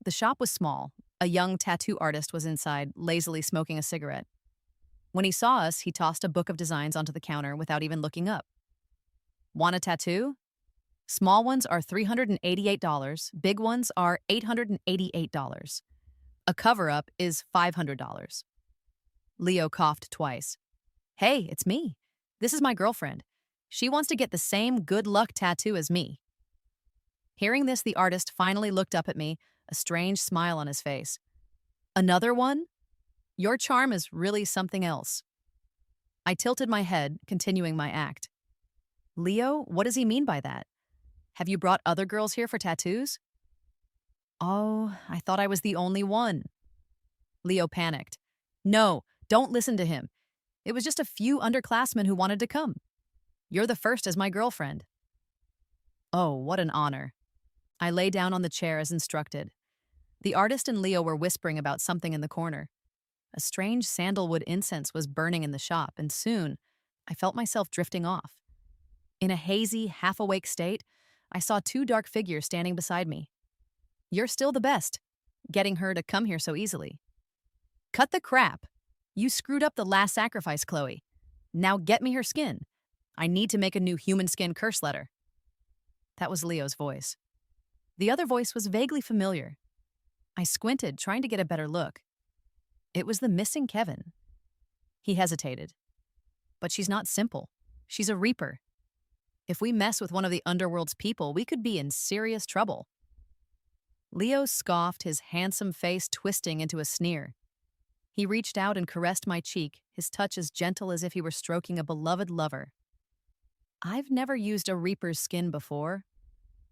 The shop was small. A young tattoo artist was inside, lazily smoking a cigarette. When he saw us, he tossed a book of designs onto the counter without even looking up. Want a tattoo? Small ones are $388, big ones are $888. A cover-up is $500. Leo coughed twice. Hey, it's me. This is my girlfriend. She wants to get the same good luck tattoo as me. Hearing this, the artist finally looked up at me, a strange smile on his face. Another one? Your charm is really something else. I tilted my head, continuing my act. Leo, what does he mean by that? Have you brought other girls here for tattoos? Oh, I thought I was the only one. Leo panicked. No, don't listen to him. It was just a few underclassmen who wanted to come. You're the first as my girlfriend. Oh, what an honor. I lay down on the chair as instructed. The artist and Leo were whispering about something in the corner. A strange sandalwood incense was burning in the shop, and soon I felt myself drifting off. In a hazy, half-awake state, I saw two dark figures standing beside me. You're still the best, getting her to come here so easily. Cut the crap. You screwed up the last sacrifice, Chloe. Now get me her skin. I need to make a new human skin curse letter. That was Leo's voice. The other voice was vaguely familiar. I squinted, trying to get a better look. It was the missing Kevin. He hesitated. But she's not simple. She's a reaper. If we mess with one of the underworld's people, we could be in serious trouble. Leo scoffed, his handsome face twisting into a sneer. He reached out and caressed my cheek, his touch as gentle as if he were stroking a beloved lover. I've never used a reaper's skin before.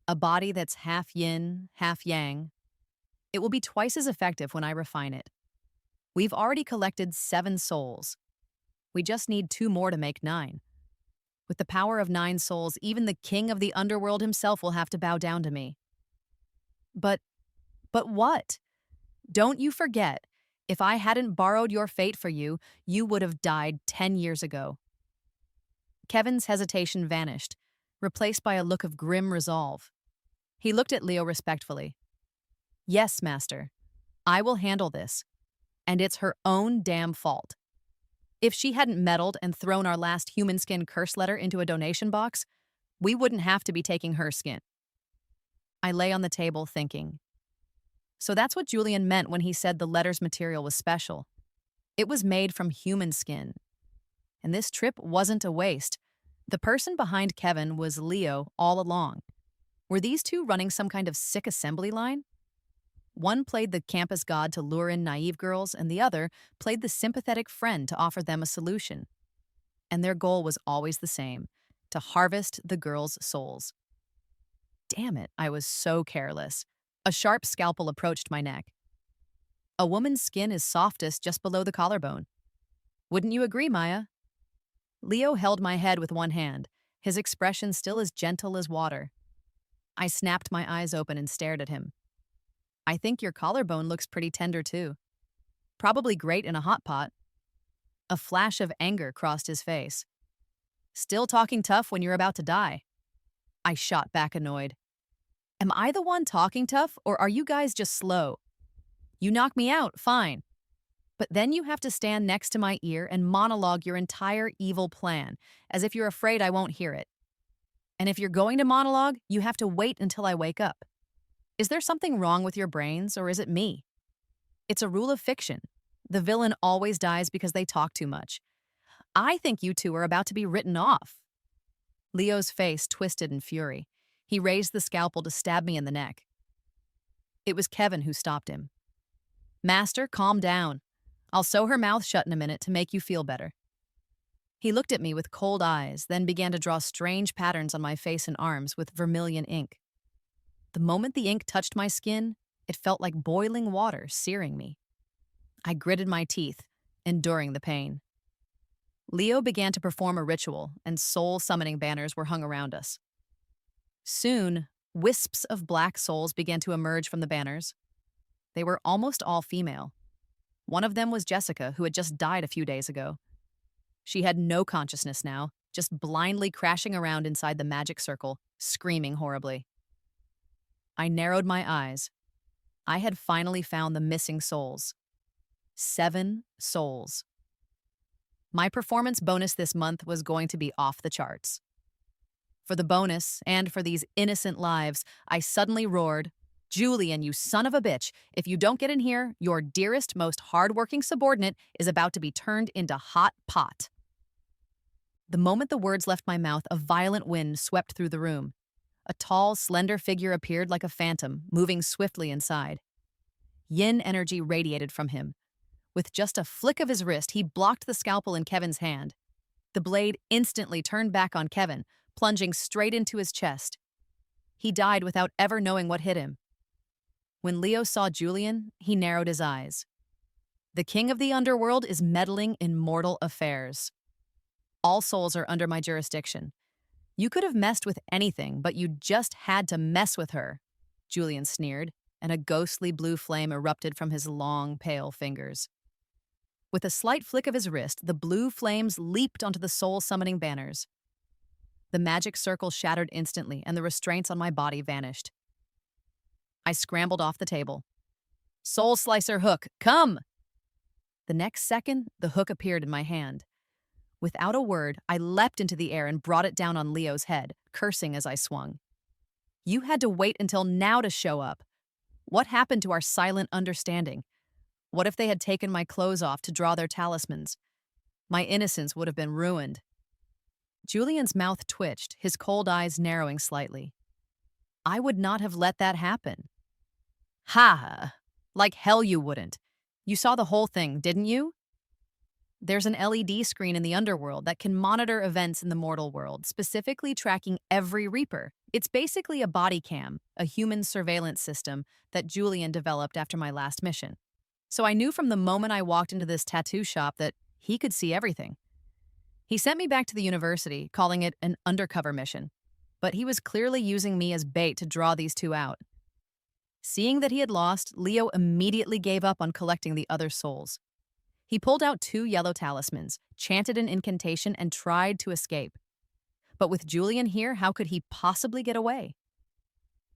A body that's half yin, half yang. It will be twice as effective when I refine it. We've already collected 7 souls. We just need 2 more to make 9. With the power of 9 souls, even the king of the underworld himself will have to bow down to me. But what? Don't you forget, if I hadn't borrowed your fate for you, you would have died 10 years ago. Kevin's hesitation vanished, replaced by a look of grim resolve. He looked at Leo respectfully. Yes, Master. I will handle this. And it's her own damn fault. If she hadn't meddled and thrown our last human skin curse letter into a donation box, we wouldn't have to be taking her skin. I lay on the table thinking. So that's what Julian meant when he said the letter's material was special. It was made from human skin. And this trip wasn't a waste. The person behind Kevin was Leo all along. Were these two running some kind of sick assembly line? One played the campus god to lure in naive girls, and the other played the sympathetic friend to offer them a solution. And their goal was always the same, to harvest the girls' souls. Damn it, I was so careless. A sharp scalpel approached my neck. A woman's skin is softest just below the collarbone. Wouldn't you agree, Maya? Leo held my head with one hand, his expression still as gentle as water. I snapped my eyes open and stared at him. I think your collarbone looks pretty tender, too. Probably great in a hot pot. A flash of anger crossed his face. Still talking tough when you're about to die. I shot back annoyed. Am I the one talking tough, or are you guys just slow? You knock me out, fine. But then you have to stand next to my ear and monologue your entire evil plan, as if you're afraid I won't hear it. And if you're going to monologue, you have to wait until I wake up. Is there something wrong with your brains, or is it me? It's a rule of fiction. The villain always dies because they talk too much. I think you two are about to be written off. Leo's face twisted in fury. He raised the scalpel to stab me in the neck. It was Kevin who stopped him. Master, calm down. I'll sew her mouth shut in a minute to make you feel better. He looked at me with cold eyes, then began to draw strange patterns on my face and arms with vermilion ink. The moment the ink touched my skin, it felt like boiling water searing me. I gritted my teeth, enduring the pain. Leo began to perform a ritual, and soul-summoning banners were hung around us. Soon, wisps of black souls began to emerge from the banners. They were almost all female. One of them was Jessica, who had just died a few days ago. She had no consciousness now, just blindly crashing around inside the magic circle, screaming horribly. I narrowed my eyes. I had finally found the missing souls. 7 souls. My performance bonus this month was going to be off the charts. For the bonus, and for these innocent lives, I suddenly roared, "Julian, you son of a bitch, if you don't get in here, your dearest, most hardworking subordinate is about to be turned into hot pot." The moment the words left my mouth, a violent wind swept through the room. A tall, slender figure appeared like a phantom, moving swiftly inside. Yin energy radiated from him. With just a flick of his wrist, he blocked the scalpel in Kevin's hand. The blade instantly turned back on Kevin, plunging straight into his chest. He died without ever knowing what hit him. When Leo saw Julian, he narrowed his eyes. The king of the underworld is meddling in mortal affairs. All souls are under my jurisdiction. You could have messed with anything, but you just had to mess with her, Julian sneered, and a ghostly blue flame erupted from his long, pale fingers. With a slight flick of his wrist, the blue flames leaped onto the soul-summoning banners. The magic circle shattered instantly, and the restraints on my body vanished. I scrambled off the table. "Soul Slicer hook, come!" The next second, the hook appeared in my hand. Without a word, I leapt into the air and brought it down on Leo's head, cursing as I swung. "You had to wait until now to show up. What happened to our silent understanding? What if they had taken my clothes off to draw their talismans? My innocence would have been ruined." Julian's mouth twitched, his cold eyes narrowing slightly. "I would not have let that happen." "Ha! Like hell you wouldn't. You saw the whole thing, didn't you? There's an LED screen in the underworld that can monitor events in the mortal world, specifically tracking every Reaper. It's basically a body cam, a human surveillance system that Julian developed after my last mission. So I knew from the moment I walked into this tattoo shop that he could see everything. He sent me back to the university, calling it an undercover mission, but he was clearly using me as bait to draw these two out. Seeing that he had lost, Leo immediately gave up on collecting the other souls. He pulled out 2 yellow talismans, chanted an incantation, and tried to escape. But with Julian here, how could he possibly get away?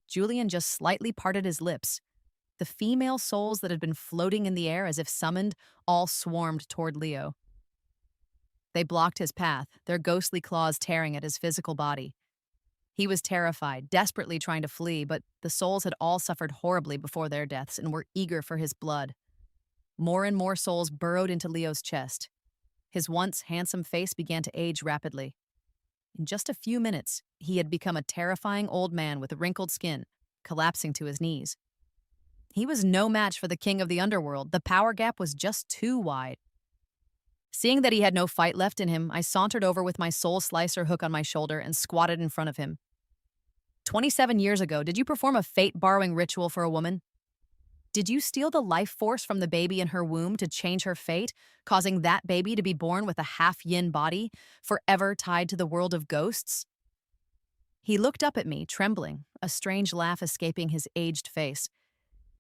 Julian just slightly parted his lips. The female souls that had been floating in the air as if summoned all swarmed toward Leo. They blocked his path, their ghostly claws tearing at his physical body. He was terrified, desperately trying to flee, but the souls had all suffered horribly before their deaths and were eager for his blood. More and more souls burrowed into Leo's chest. His once handsome face began to age rapidly. In just a few minutes, he had become a terrifying old man with wrinkled skin, collapsing to his knees. He was no match for the king of the underworld. The power gap was just too wide. Seeing that he had no fight left in him, I sauntered over with my soul slicer hook on my shoulder and squatted in front of him. 27 years ago, did you perform a fate-borrowing ritual for a woman? Did you steal the life force from the baby in her womb to change her fate, causing that baby to be born with a half-yin body, forever tied to the world of ghosts? He looked up at me, trembling, a strange laugh escaping his aged face.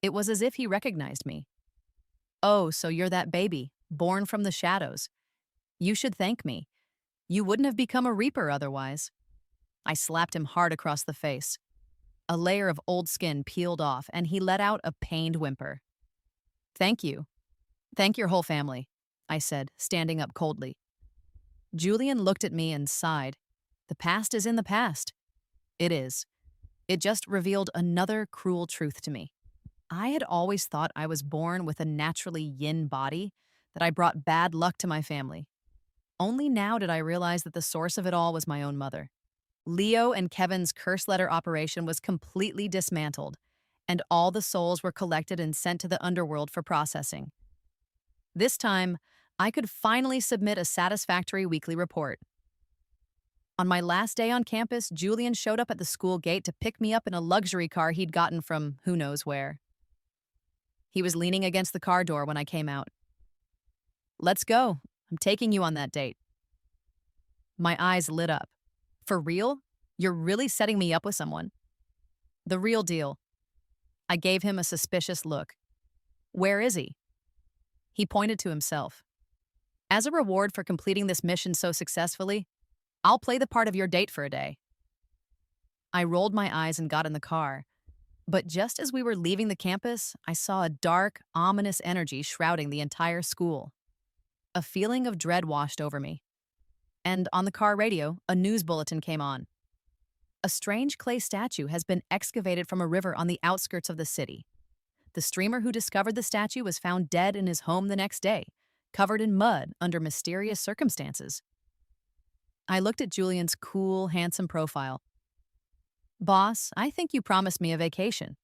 It was as if he recognized me. "Oh, so you're that baby, born from the shadows. You should thank me. You wouldn't have become a Reaper otherwise." I slapped him hard across the face. A layer of old skin peeled off, and he let out a pained whimper. "Thank you. Thank your whole family," I said, standing up coldly. Julian looked at me and sighed. The past is in the past. It is. It just revealed another cruel truth to me. I had always thought I was born with a naturally yin body, that I brought bad luck to my family. Only now did I realize that the source of it all was my own mother. Leo and Kevin's curse letter operation was completely dismantled, and all the souls were collected and sent to the underworld for processing. This time, I could finally submit a satisfactory weekly report. On my last day on campus, Julian showed up at the school gate to pick me up in a luxury car he'd gotten from who knows where. He was leaning against the car door when I came out. "Let's go. I'm taking you on that date." My eyes lit up. "For real? You're really setting me up with someone?" "The real deal." I gave him a suspicious look. "Where is he?" He pointed to himself. As a reward for completing this mission so successfully, I'll play the part of your date for a day. I rolled my eyes and got in the car. But just as we were leaving the campus, I saw a dark, ominous energy shrouding the entire school. A feeling of dread washed over me. And on the car radio, a news bulletin came on. A strange clay statue has been excavated from a river on the outskirts of the city. The streamer who discovered the statue was found dead in his home the next day, covered in mud under mysterious circumstances. I looked at Julian's cool, handsome profile. Boss, I think you promised me a vacation.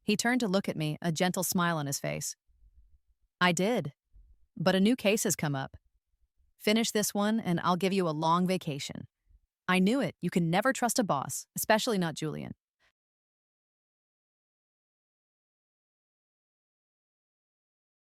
He turned to look at me, a gentle smile on his face. I did, but a new case has come up. Finish this one and I'll give you a long vacation. I knew it. You can never trust a boss, especially not Julian.